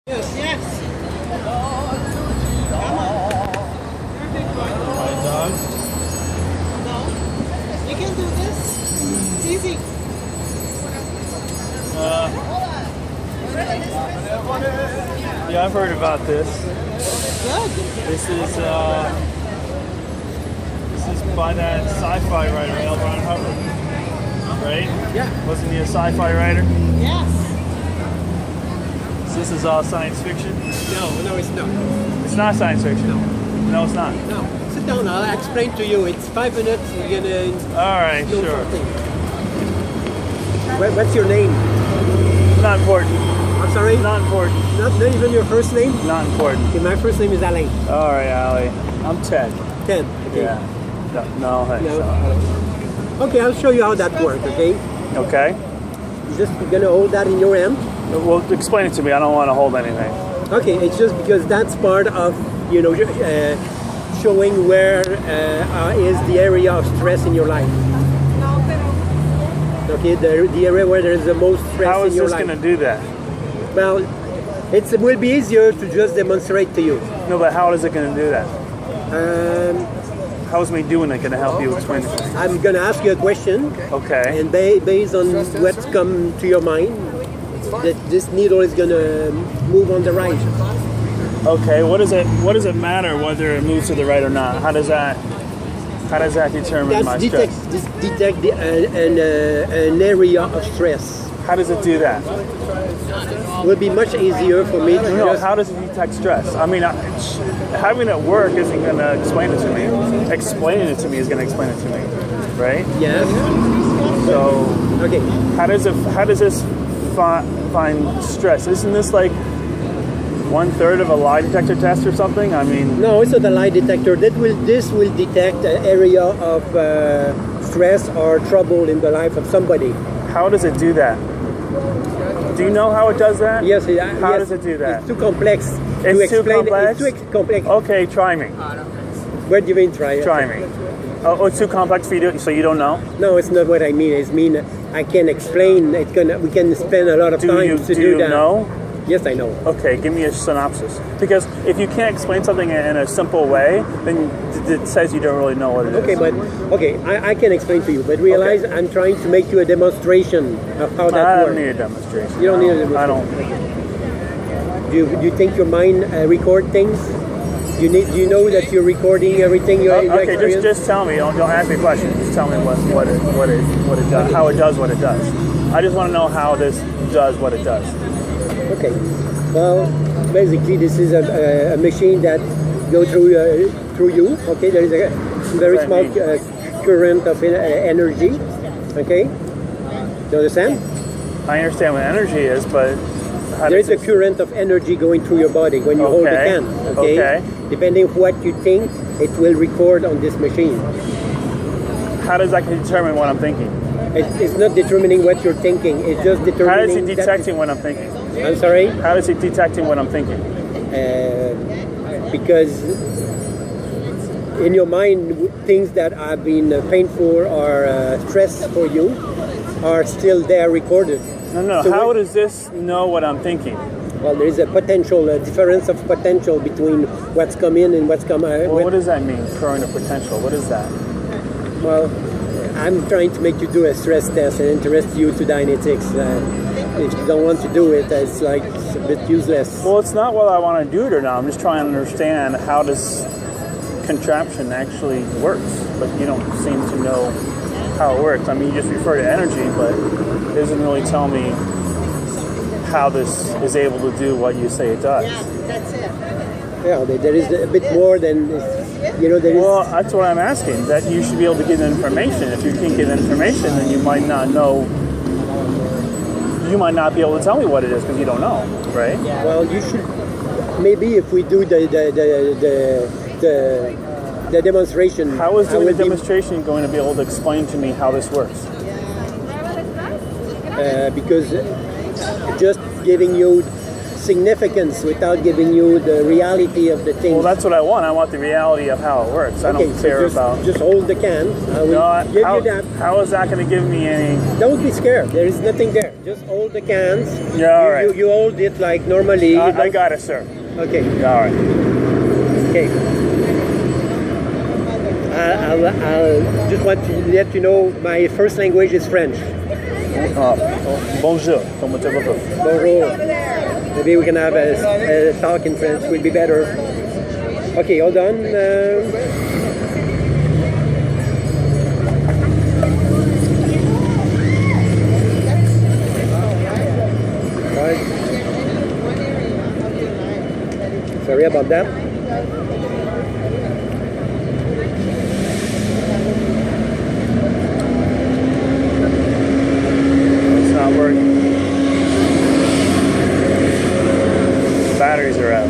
Yes. Come on. My dog. No. You can do this. It's easy. Yeah, I've heard about this. Good. This is by that sci-fi writer, L. Ron Hubbard, right? Yeah. Wasn't he a sci-fi writer? Yes. So this is all science fiction? No, it's not. It's not science fiction? No, it's not. No. Sit down, I'll explain to you. It's 5 minutes, you're gonna All right, know sure. something. What's your name? Not important. I'm sorry? Not important. Not even your first name? Not important. Okay, my first name is Alain. All right, Ali. I'm Ted. Ted. Okay. Yeah. No, thanks. No. Okay, I'll show you how that works, okay? Okay. You're gonna hold that in your hand. Well, explain it to me. I don't want to hold anything. Okay, it's just because that's part of, showing where is the area of stress in your life. Okay, the area where there is the most stress How is in your this life. going to do that? Well, it will be easier to just demonstrate to you. No, but how is it going to do that? Um, How is me doing it going to help you explain it to me? I'm going to ask you a question, Okay. and based on what's come to your mind, that this needle is going to move on the right. Okay. What does it matter whether it moves to the right or not? How does that determine my stress? Detect an area of stress. How does it do that? It would be much easier for me to No, just... how does it detect stress? I mean, having it work isn't going to explain it to me. Explaining it to me is going to explain it to me, right? Yes. So, Okay. how does this find stress? Isn't this like 1/3 of a lie detector test or something? I mean, No, it's not a lie detector. This will detect an area of stress or trouble in the life of somebody. how does it do that? Do you know how it does that? Yes. How does it do that? It's too complex It's to too explain. complex? It's too complex. Okay, try me. What do you mean try? Try me. Oh, it's too complex for you to, so you don't know? No, it's not what I mean. I mean I can explain. We can spend a lot of time to do that. Do you know? Yes, I know. Okay, give me a synopsis. Because if you can't explain something in a simple way, then it says you don't really know what it is. Okay, I can explain to you, but realize I'm trying to make you a demonstration of how I that don't works. need a demonstration. You don't need a demonstration. I don't. Do you think your mind record things? Do you know that you're recording everything you Okay, experience? just tell me. Don't ask me questions. Just tell me what it does. How it does what it does. I just want to know how this does what it does. Okay. Well, basically, this is a machine that goes through you. Okay, there is a very small current of energy. Okay, do you understand? I understand what energy is, but how There does is a current of energy going through your body when you hold the Okay, can. Okay? okay. Depending on what you think, it will record on this machine. how does that determine what I'm thinking? It's not determining what you're thinking. It's just determining. How is it detecting what I'm thinking? I'm sorry. How is it detecting what I'm thinking? Because in your mind, things that have been painful or stress for you are still there recorded. No. So How does this know what I'm thinking? Well, there is a potential, a difference of potential between what's come in and what's come out. Well, what does that mean? Current of potential. What is that? Well, I'm trying to make you do a stress test and interest you to Dynetics. If you don't want to do it, it's a bit useless. Well, it's not whether I want to do it or not. I'm just trying to understand how this contraption actually works. But you don't seem to know how it works. I mean, you just refer to energy, but it doesn't really tell me how this is able to do what you say it does. Yeah, that's it. Yeah, there is a bit more than, there is... Well, that's what I'm asking, that you should be able to give information. If you can't give information, then you might not know, you might not be able to tell me what it is because you don't know, right? Well, you should, maybe if we do the demonstration... How is doing the demonstration going to be able to explain to me how this works? Because just giving you significance without giving you the reality of the thing. Well, that's what I want. I want the reality of how it works. I don't care about... Just hold the can. I will give you that. How is that going to give me any... Don't be scared. There is nothing there. Just hold the cans. Yeah, all right. You hold it like normally. I got it, sir. Okay. Yeah, all right. Okay. I'll just want to let you know my first language is French. Bonjour. Comment vas-tu? Bonjour. Maybe we can have a talk in French. Would be better. Okay, hold on. Right. Sorry about that. It's not working. Batteries are out.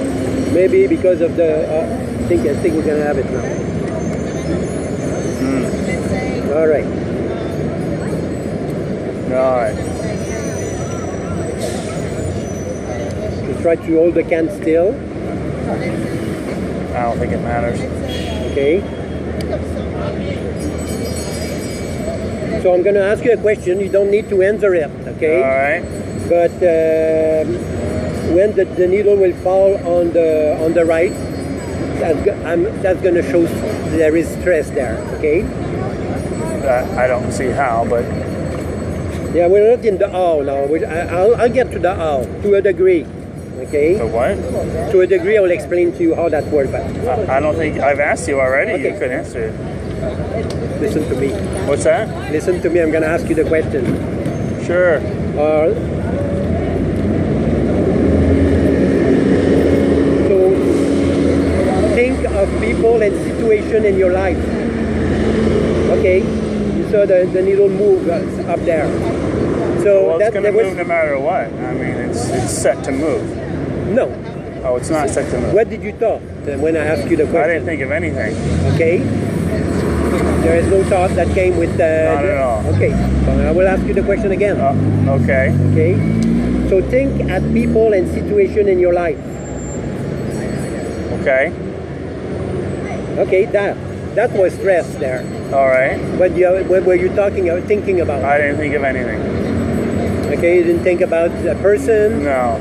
Maybe because of the. I think we're gonna have it now. All right. All right. Just try to hold the can still. I don't think it matters. Okay. So I'm gonna ask you a question. You don't need to answer it. Okay. All right. But when the needle will fall on the right, that's going to show there is stress there, okay? I don't see how, but... Yeah, we're not in the how now. I'll get to the how, to a degree, okay? So what? To a degree, I will explain to you how that works. I don't think... I've asked you already. Okay. You couldn't answer it. Listen to me. What's that? Listen to me. I'm going to ask you the question. Sure. Think of people and situation in your life. Okay, you saw the needle move up there. So well, it's going to move no matter what. I mean, it's set to move. No. Oh, it's not set to move. What did you thought when I asked you the question? I didn't think of anything. Okay. There is no thought that came with. Not at all. Okay. So I will ask you the question again. Okay. Okay. So think at people and situation in your life. Okay. Okay, that was stress there. All right. What were you thinking about? I didn't think of anything. Okay, you didn't think about a person? No.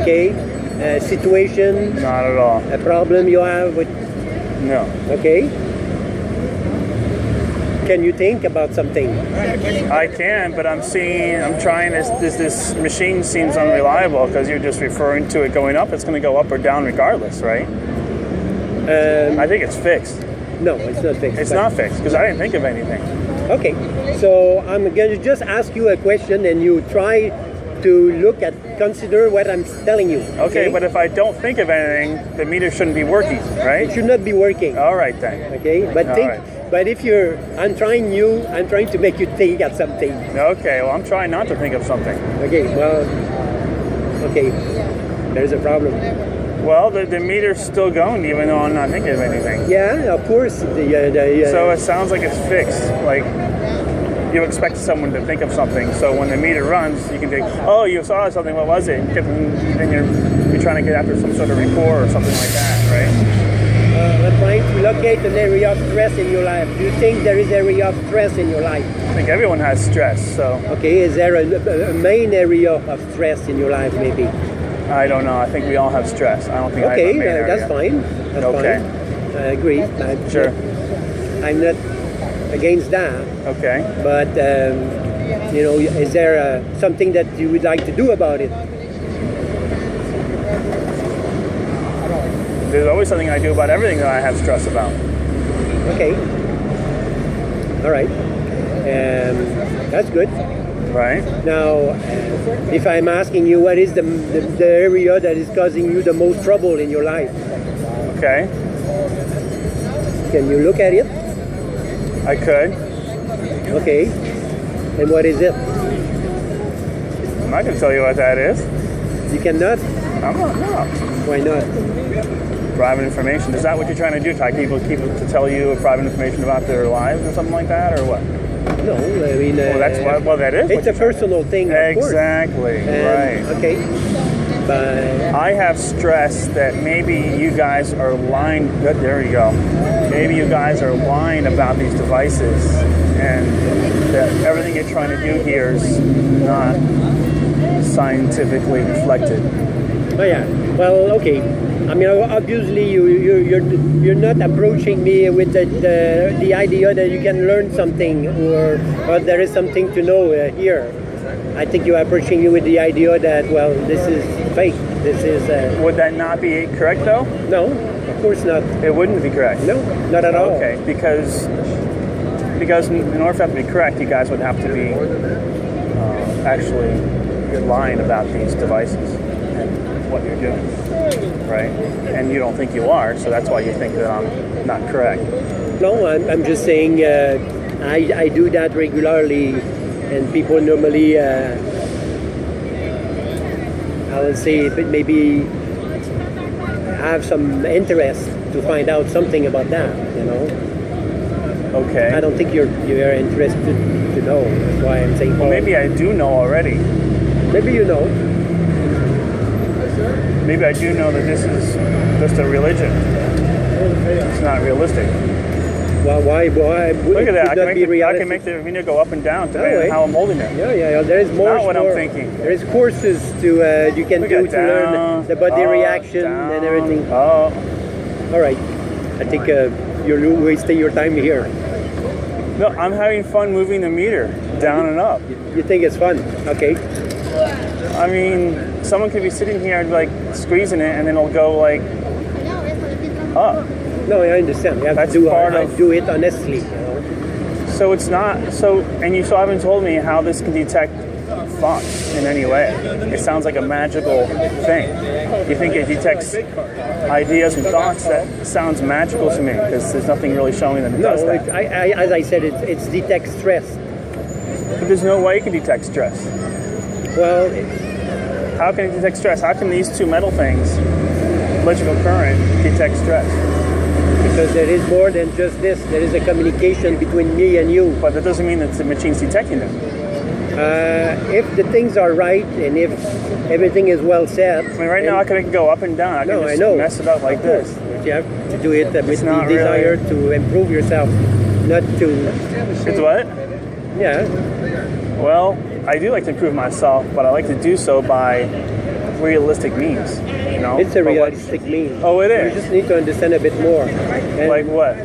Okay, a situation? Not at all. A problem you have with? No. Okay. Can you think about something? I can, but I'm trying this machine seems unreliable because you're just referring to it going up. It's going to go up or down regardless, right? I think it's fixed. No, it's not fixed. It's not fixed because I didn't think of anything. Okay, so I'm going to just ask you a question and you try to consider what I'm telling you. Okay, but if I don't think of anything, the meter shouldn't be working, right? It should not be working. All right then. Okay, but But if I'm trying to make you think of something. Okay, well I'm trying not to think of something. Okay, there's a problem. Well, the meter's still going even though I'm not thinking of anything. Yeah, of course. So it sounds like it's fixed. Like you expect someone to think of something. So when the meter runs, you can think, oh, you saw something. What was it? Then you're trying to get after some sort of rapport or something like that, right? I'm trying to locate an area of stress in your life. Do you think there is an area of stress in your life? I think everyone has stress. So. Okay, is there a main area of stress in your life, maybe? I don't know. I think we all have stress. I don't think I have a main area. That's fine. That's okay. Fine. I agree. Sure. I'm not against that. Okay. But, is there something that you would like to do about it? There's always something I do about everything that I have stress about. Okay. All right. That's good. Right. Now, if I'm asking you, what is the area that is causing you the most trouble in your life? Okay. Can you look at it? I could. Okay. And what is it? I'm not going to tell you what that is. You cannot? I'm not. No. Why not? Private information. Is that what you're trying to do? Try people to tell you private information about their lives or something like that, or what? No, I mean. Well, that is. It's a personal thing. Exactly. Right. Okay. I have stressed that maybe you guys are lying. Good, there you go. Maybe you guys are lying about these devices, and that everything you're trying to do here is not scientifically reflected. Oh yeah. Well, okay. I mean, obviously, you're not approaching me with the idea that you can learn something or there is something to know here. I think you're approaching me with the idea that, well, this is fake. This is. Would that not be correct, though? No, of course not. It wouldn't be correct. No, not at all. Okay, because in order for that to be correct, you guys would have to be actually lying about these devices and what you're doing, right? And you don't think you are, so that's why you think that I'm not correct. No, I'm just saying I do that regularly, and people normally, I would say, maybe have some interest to find out something about that, you know? Okay. I don't think you're interested to know. That's why I'm saying. Well, maybe I do know already. Maybe you know. Maybe I do know that this is just a religion. It's not realistic. Well, why? Look at that. I can make the arena go up and down depending on how I'm holding it. Yeah. There is more. Not what I'm thinking. There is courses to you can do to learn the body reaction and everything. Oh. All right. I think you're wasting your time here. No, I'm having fun moving the meter down and up. You think it's fun? Okay. I mean, someone could be sitting here and like squeezing it, and then it'll go like up. No, I understand. You have That's to do, part of- do it honestly. You know? So it's not so, and you still haven't told me how this can detect thoughts in any way. It sounds like a magical thing. You think it detects ideas and thoughts? That sounds magical to me because there's nothing really showing that it does No, that. as I said, it's detect stress. But there's no way you can detect stress. Well, How can it detect stress? How can these two metal things, electrical current, detect stress? because there is more than just this. There is a communication between me and you. But that doesn't mean that the machine's detecting them. If the things are right and if everything is well set. I mean, right now I can go up and down. I can just mess it up like this. But you have to do it with the not desire to improve yourself, not to. It's what? Yeah. Well, I do like to improve myself, but I like to do so by realistic means. You know? It's a realistic means. Oh, it is? You just need to understand a bit more. And Like what?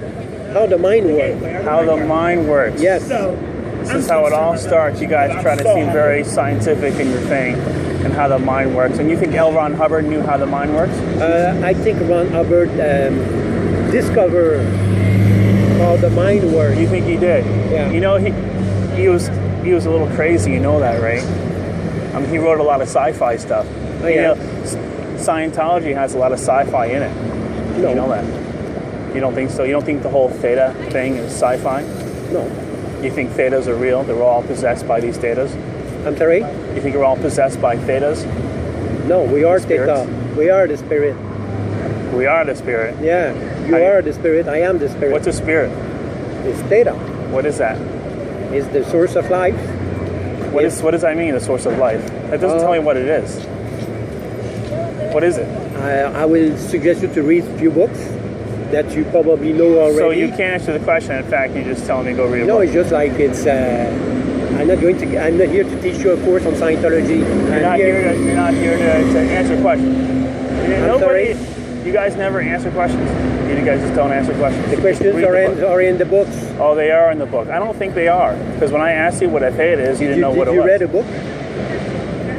how the mind works. How the mind works. Yes. This is how it all starts. You guys try to seem very scientific in your thing and how the mind works. And you think L. Ron Hubbard knew how the mind works? I think Ron Hubbard discovered how the mind works. You think he did? Yeah. You know, he was a little crazy. You know that, right? He wrote a lot of sci-fi stuff. Oh, yeah. You know, Scientology has a lot of sci-fi in it. No. You know that? You don't think so? You don't think the whole theta thing is sci-fi? No. You think thetas are real? They're all possessed by these thetas? I'm sorry? You think we're all possessed by thetas? No, we are Spirits? Theta. We are the spirit. We are the spirit. Yeah. You How do you- are the spirit. I am the spirit. What's a spirit? It's Theta. What is that? It's the source of life. What does that mean, the source of life? That doesn't tell me what it is. What is it? I will suggest you to read a few books that you probably know already. So you can't answer the question. In fact, you just telling me go read a No, book. it's just like it's. I'm not here to teach you a course on Scientology. You're not here to answer questions. sorry? You guys never answer questions. You guys just don't answer questions. The questions Read the book. are in the books. Oh, they are in the book. I don't think they are. Because when I asked you what a theta is, you didn't know what it was. Did you read a book?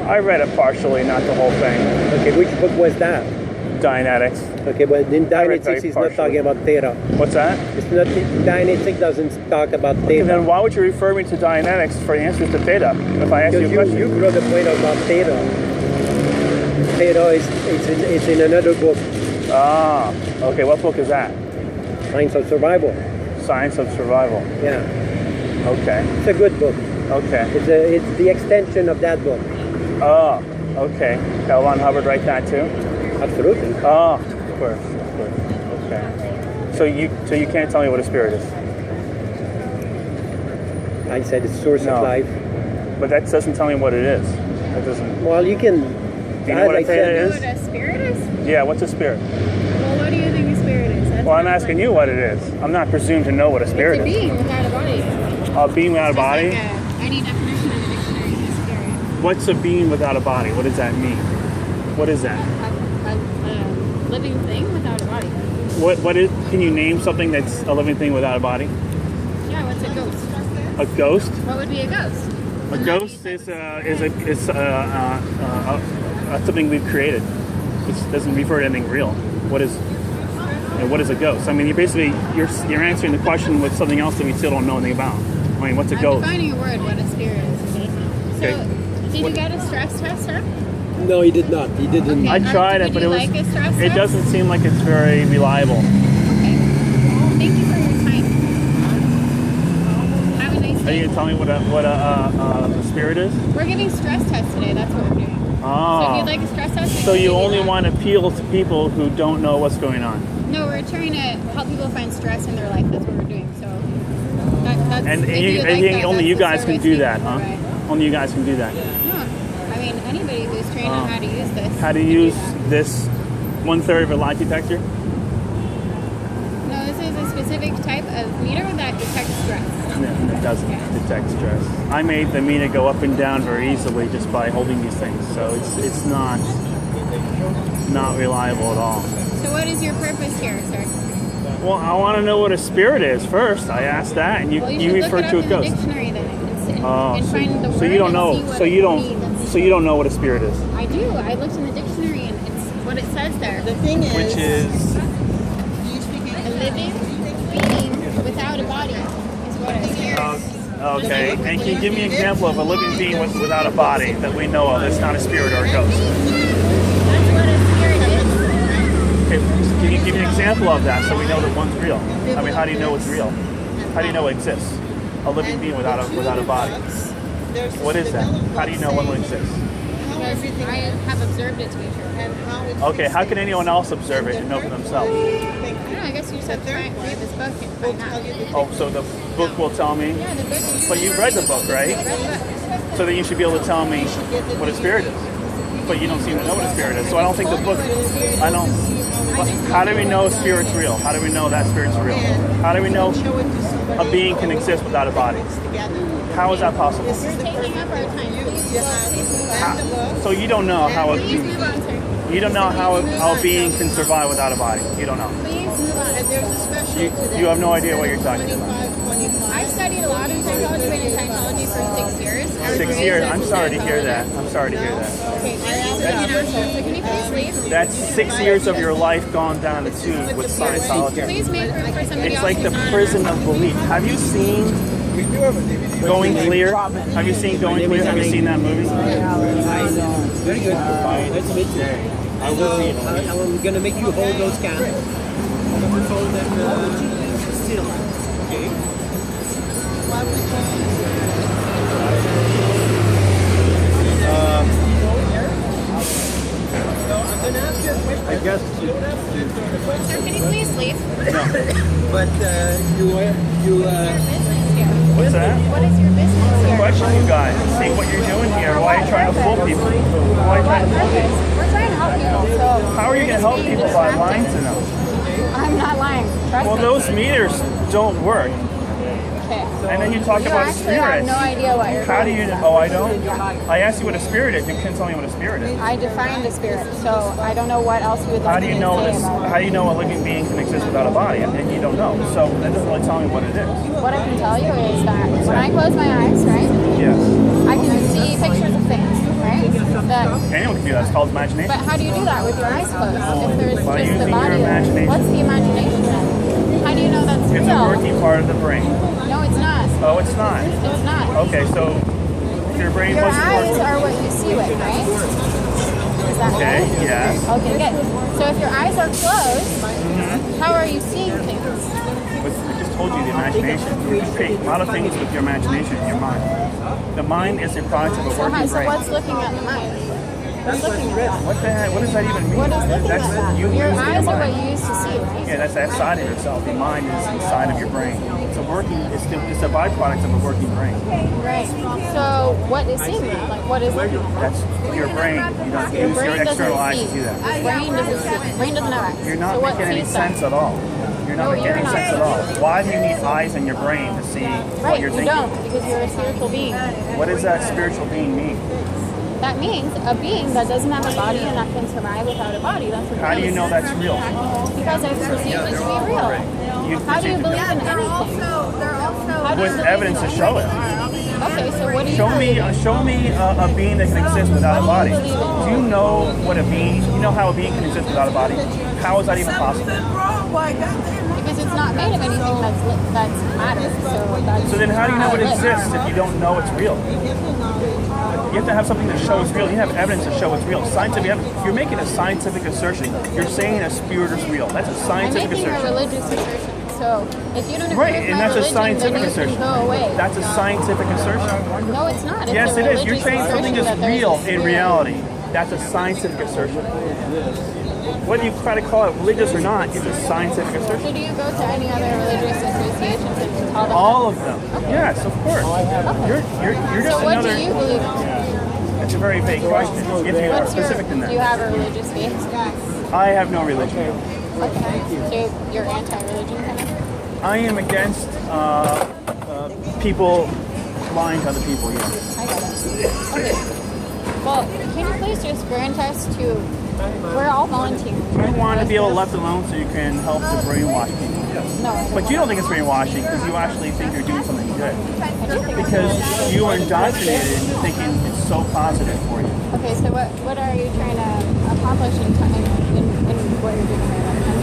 I read it partially, not the whole thing. Okay, which book was that? Dianetics. Okay, but in I read Dianetics, very it's not partially. talking about Theta. What's that? It's not. Dianetics doesn't talk about Theta. And then why would you refer me to Dianetics for answers to theta if I ask you a Because question? you brought the point about Theta. Theta it's in another book, Ah, okay. What book is that? Science of Survival. Science of Survival. Yeah, Okay. it's a good book. Okay. It's the extension of that book. Oh, okay. L. Ron Hubbard write that too? Absolutely. Oh, of course. Okay. So you can't tell me what a spirit is, I said it's source No. of life. but that doesn't tell me what it is. That doesn't. Well, you can Do you know what a theta You know is? what a spirit is? Yeah, what's a spirit? Well, what do you think a spirit is? That's Well, I'm kind of asking like- you what it is. I'm not presumed to know what a spirit It's a is. being without a body. A being without a Just body? like any definition in the dictionary is a spirit. What's a being without a body? What does that mean? What is that? A living thing without a body. What is? Can you name something that's a living thing without a body? Yeah, what's a ghost? A ghost? What would be a ghost? A ghost is something we've created. It doesn't refer to anything real. What is? What is a ghost? I mean, you're answering the question with something else that we still don't know anything about. I mean, what's a I'm ghost? defining a word, what a spirit is. So, Okay. did you get a stress test, sir? No, he did not. He didn't. Okay. I tried it, Would but you it was. like a stress It test? doesn't seem like it's very reliable. Okay. Thank you for your time. Have a nice Are day. you gonna tell me what a spirit is? We're giving stress tests today. That's what we're doing. So if Oh. you'd like a stress test, we So can you do only that. want to appeal to people who don't know what's going on. No, we're trying to help people find stress in their life. That's what we're doing. So that's And if you, you'd like that, only that's you the guys can service do we that, huh? provide. Only you guys can do that. No, I mean anybody who's trained on how to use this. How to can do use that. this 1/3 of a lie detector? No, this is a specific type of meter that detects stress. No, it doesn't detect stress. I made the meter go up and down very easily just by holding these things, so it's not reliable at all. So what is your purpose here, sir? Well, I want to know what a spirit is first. I asked that, and you Well, you you should refer look it to a up in the ghost. dictionary then, and Oh, find the word so you don't and know. see what So it you don't. means. So you don't know what a spirit is. I do. I looked in the dictionary and it's what it says there. The thing is, Which is. do you speak A English? living being without a body is what a spirit is. Okay, and can you give me an example of a living being without a body that we know of that's not a spirit or a ghost? That's what a spirit is. Okay, can you give me an example of that so we know that one's real? I mean, how do you know it's real? How do you know it exists? A living being without a body. What is that? How do you know one exists? Because I have observed it to be true. And how it Okay, how can anyone else observe it and know for themselves? Yeah, I guess you just have to read this book and find out. Oh, so the book will tell me. Yeah, the book. But you've read the book, right? Read the book. So then you should be able to tell me what a spirit is. But you don't seem to know what a spirit is. So I don't think the book. I don't. How do we know a spirit's real? How do we know that spirit's real? How do we know a being can exist without a body? How is that possible? You're taking up our time. Please move on. So you don't know how Please move on, sir. you don't know how a being can survive without a body. You don't know. Please move on. And there's a special today. You have no idea what you're talking about. 25. I've studied a lot of Scientology, been in Scientology for 6 years. I was 6 raised years. as I'm a sorry to hear Scientologist. that. I'm sorry to hear that. Okay, so can you please leave? That's 6 years of your life gone down the tube with Scientology. Please make room for somebody It's else. like the who's not prison on. of belief. Have you seen Going Clear? Have you seen Going Clear? Have you seen that movie? Very good. Nice to meet you. I will be. I'm gonna make you hold those cans. I'm gonna hold them still. Okay. I guess. Sir, can you please leave? But you Business here. What's that? What is your business here? Question you guys. See what you're doing here. Why are you trying to fool people? Why are you trying to fool people? We're trying to help people, so... How are you going to help people by lying to them? I'm not lying. Trust Well, me. those meters don't work. Okay. And then you talk You about actually have spirits. no idea what you're How do talking you? about. Oh, I don't. I asked you what a spirit is. You couldn't tell me what a spirit is. I defined a spirit, so I don't know what else you would How like do me you to know say this? about How it. do you know a living being can exist without a body? And you don't know. So that doesn't really tell me what it is. What I can tell you is that when I close my eyes, right, Yes. I can see pictures of things, right? That, Anyone can do that. It's called imagination. but how do you do that with your eyes closed? If there's By just the using your body, imagination. what's the imagination then? How do you know that's It's real? a working part of the brain. No, it's not. Oh, it's not. It's not. Okay, so if your brain Your wasn't eyes working. are what you see with, right? Is that Okay, right? yes. Okay, good. So if your eyes are closed, how are you seeing things? But I just told you the imagination. You can create a lot of things with your imagination in your mind. The mind is a product of a So, working so brain. what's looking at the mind? What's looking at that? What the heck? What does that even mean? What is looking at that? you Your using eyes are what mind. you use to see, right? Yeah, that's that side of yourself. Your mind is inside of your brain. It's a working. It's a byproduct of a working brain. Right. So what is seeing that? Like what is looking at that? That's your brain. You don't use your Brain external eyes doesn't to see. do that. Brain doesn't see. Brain doesn't have eyes. You're not so what making any sees that? sense at all. You're not No, making you're any not. sense at all. Why do you need eyes in your brain to see what Right, you're you thinking? don't, because you're a spiritual being. What does that spiritual being mean? That means a being that doesn't have a body and that can survive without a body. That's what How it do you means. know that's real? Because I perceive it to be real. How do you believe in anything? How do you With believe evidence in to show it. Okay, so what do you Show me a being that can exist without a body. Do you know what a being? You know how a being can exist without a body? How is that even possible? Because it's not made of anything that's matter. So then how do you know it exists if you don't know it's real? You have to have something to show it's real. You have evidence to show it's real. Scientific evidence. You're making a scientific assertion. You're saying a spirit is real. That's a I'm scientific making a assertion. religious assertion. So if you don't agree Right, with and my that's a religion, scientific then you assertion. can go away. That's a scientific assertion. No, it's not. It's Yes, a it is. You're religious saying something assertion is that there's real a in spirit. reality. That's a scientific assertion. Whether you try to call it religious or not, it's a scientific So assertion. do you go to any other religious associations and call them? All of them. Yes, of course. You're just So what another. do you believe in? That's a very vague question. You have to be more What's your, specific than do you that. have a religious faith? I have no religion. Okay. So you're anti-religion kind of? I am against people lying to other people. Yes. I got it. Okay. Well, can you please just grant us to, we're all volunteers. You want to be able to left alone so you can help to brainwash people. No, I don't. But you don't think it's brainwashing because you actually think you're doing something good. I do think Because you are indoctrinated into thinking it's so positive for you. Okay, so what are you trying to accomplish in what you're doing right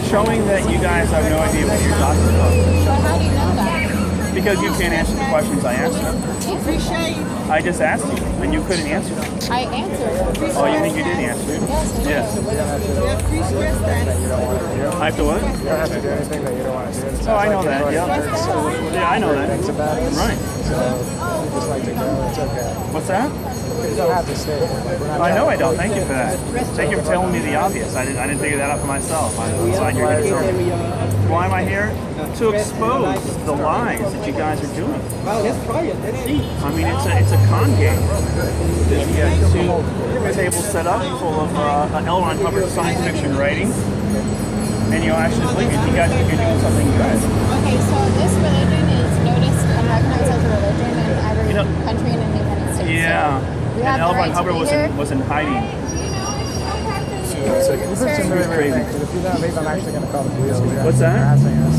now? Showing that you guys have no idea what you're talking about. But how do you know that? Because you can't answer the questions I asked you. Appreciate. I just asked you, and you couldn't answer them. I answered. Oh, you think you did answer? Yes, I did. Yes. Free stress that. I have to what? You don't have to do anything that you don't want to do. It Oh, sounds I know like that. you're Yeah. already doing Yeah, I know that. things about it. Right. So you just like to go. It's okay. What's that? You don't have to stay. We're not I know I trying don't. Thank you for that. Thank you for telling me the obvious. I didn't figure that out for myself. I'm glad you're going to tell me. Why am I here? To expose the lies that you guys are doing. I mean, it's a con game. You get two tables set up full of L. Ron Hubbard science fiction writing, and you actually believe it. You guys think you're doing something good. Okay, so this religion is noticed and recognized as a religion in every You know- country in the United States. Yeah. So we And have L. the Ron right to Hubbard be was here. was in hiding. So you've heard some really It's weird crazy. things. If you don't leave, I'm actually going to call the police. You're What's that? harassing us.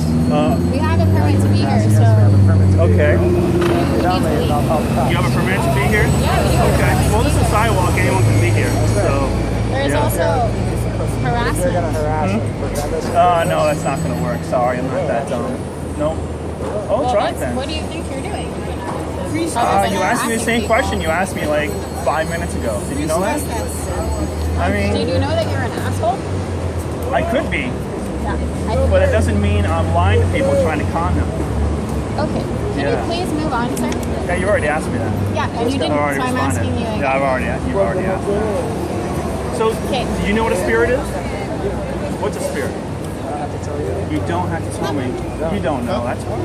We have a permit to be here, Harassing so us. We have a permit to be Okay. here. If you you don't need to leave, I'll leave. call the cops. You have a permit to be here? Yeah, we do. Okay. Well, this is a sidewalk. Anyone can be here. So. There's yeah. also If you're going to harassment. harass us, prevent us. No, that's not going to work. Sorry, I'm not that dumb. No. Oh, Well, try it then. what do you think you're doing? You asked me the same question you asked me like 5 minutes ago. Did you know that? I Did mean, you know that you're an asshole? I could be, Yeah. but it doesn't mean I'm lying to people trying to con them. Okay. Can Yeah. you please move on, sir? Yeah, you already asked me that. Yeah, and you didn't, I've so already I'm responded. asking you again. Yeah, I've already asked. You've already asked that. So, Okay. do you know what a spirit is? What's a spirit? I don't have to tell you. You don't have to tell me. You don't know. That's fine.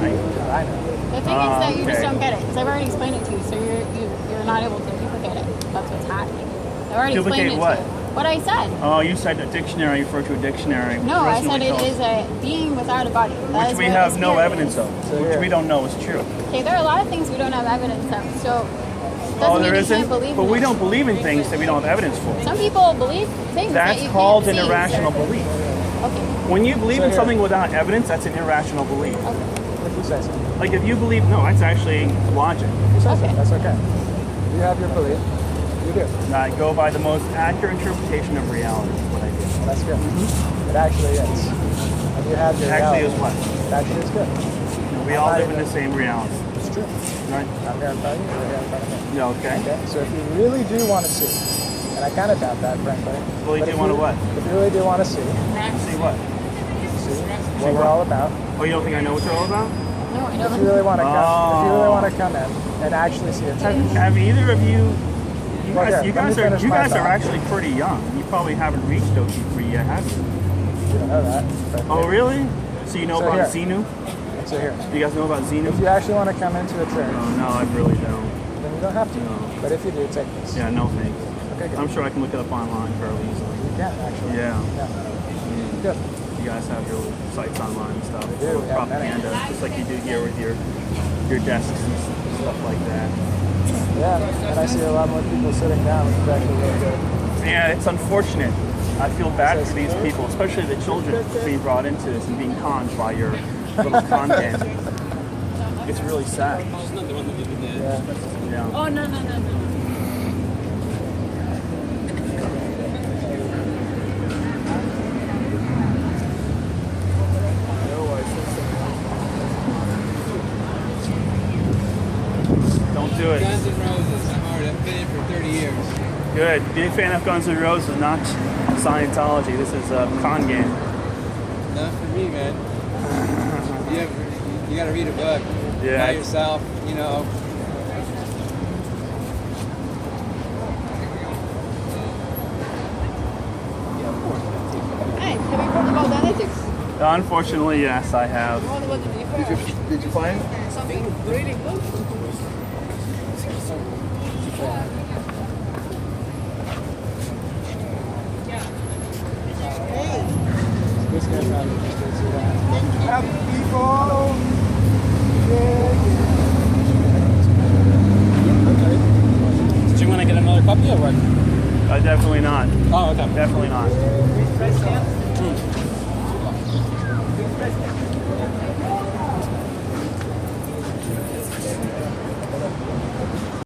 I know. The thing is that you just okay. don't get it, because I've already explained it to you, so you're not able to duplicate it. That's what's happening. I've already Duplicate explained what? it to you. What I said. Oh, you said a dictionary. You referred to a dictionary. No, I said Originally it told- is a being without a body. That Which is we what have a no spirit evidence is. of. Which we don't know is true. Okay, there are a lot of things we don't have evidence of, so Oh, doesn't there mean you isn't? can't believe But in we it. don't believe in things that we don't have evidence for. Some people believe things that That's you called an can't see. irrational belief. Okay. When you believe in here- something without evidence, that's an irrational belief. If you say so. Like if you believe, no, that's actually logic. You say Okay. so. That's okay. You have your belief. You do. I go by the most accurate interpretation of reality. Is what I do. Well, that's good. It actually is. And you have your Actually, reality. is what? It actually is good. We all live in the same reality, It's true. right? I'm here in front of you. You're here in front of me. Yeah. Okay. Okay? So if you really do want to see, and I kind of doubt that, frankly. Really but do if wanna you- what? If you really do want to see See what? what we're all about, Oh, you don't think I know what you're all about? No, I if you don't. really want to come, if you really Oh. want to come in and actually see it, Have either of you Well, here, you let me finish you my guys are thought. actually pretty young. You probably haven't reached OT3 yet, have you? You don't know that. But Oh, really? So you know So about here. Xenu? So here, You guys know about Xenu? if you actually want to come into the church, Oh, no, I really don't. then you don't have to. No. But if you do, take this. Yeah, no thanks. Okay, good. I'm sure I can look it up online fairly easily. You can actually. Yeah. Good. You guys have your sites online and stuff. We do, we have Propaganda, just like you do here with your desks and stuff like that. Yeah, and I see a lot more people sitting down, which is actually really good. Yeah, it's unfortunate. I feel bad for these people, especially the children being brought into this and being conned by your little content. It's really sad. Yeah. Yeah. Oh, no. Don't do it. Guns N' Roses. I've been in for 30 years. Good. Big fan of Guns N' Roses, not Scientology. This is a con game. Not for me, man. You gotta read a book Yeah. by yourself, you know. Hey, have you heard about the ethics? Unfortunately, yes, I have. What did you hear? Did you find it? Something really good? This guy probably just did see that. Happy people! Did you want to get another copy or what? Definitely not. Oh, okay. Definitely not.